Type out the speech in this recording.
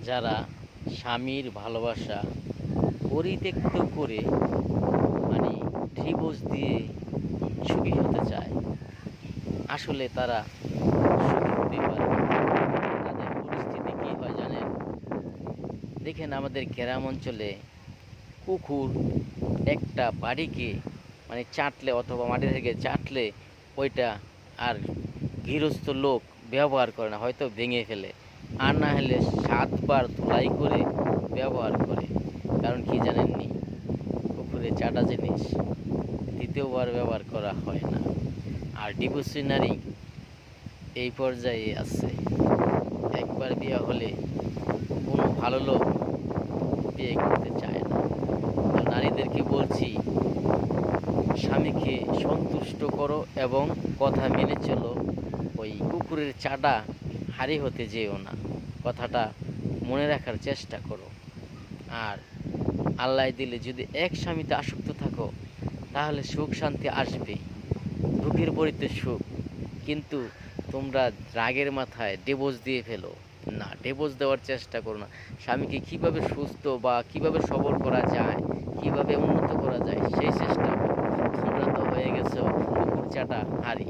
যারা স্বামীর ভালোবাসা পরিত্যক্ত করে মানে ডিভোর্স দিয়ে সুখী হতে চায়, আসলে তারা সুখী হতে পারে না। তাদের পরিস্থিতি কী হয় জানেন? দেখেন আমাদের গ্রাম অঞ্চলে কুকুর একটা বাড়িকে মানে চাটলে অথবা মাটি থেকে চাটলে ওইটা আর গৃহস্থ লোক ব্যবহার করে না, হয়তো ভেঙে ফেলে, আর না হলে 7 বার ধুলাই করে ব্যবহার করে। কারণ কি জানেননি? পুকুরে চাটা জিনিস দ্বিতীয়বার ব্যবহার করা হয় না। আর ডিভোর্সি নারী এই পর্যায়ে আছে, একবার বিয়ে হলে কোনো ভালো লোক বিয়ে করতে চায় না। তো নারীদেরকে বলছি, স্বামীকে সন্তুষ্ট করো এবং কথা মেনে চলো। ওই কুকুরের চাটা হারি হতে যেও না, কথাটা মনে রাখার চেষ্টা করো। আর আল্লাহ দিলে যদি এক স্বামীতে আসক্ত থাকো, তাহলে সুখ শান্তি আসবেই, দুঃখের পরিতে সুখ। কিন্তু তোমরা রাগের মাথায় ডিভোর্স দিয়ে ফেলো না, ডিভোর্স দেওয়ার চেষ্টা করো না। স্বামীকে কীভাবে সুস্থ বা কীভাবে সবল করা যায়, কীভাবে উন্নত করা যায় সেই চেষ্টা করো। তোমরা তো হয়ে গেছো কুকুর চাটা হারি।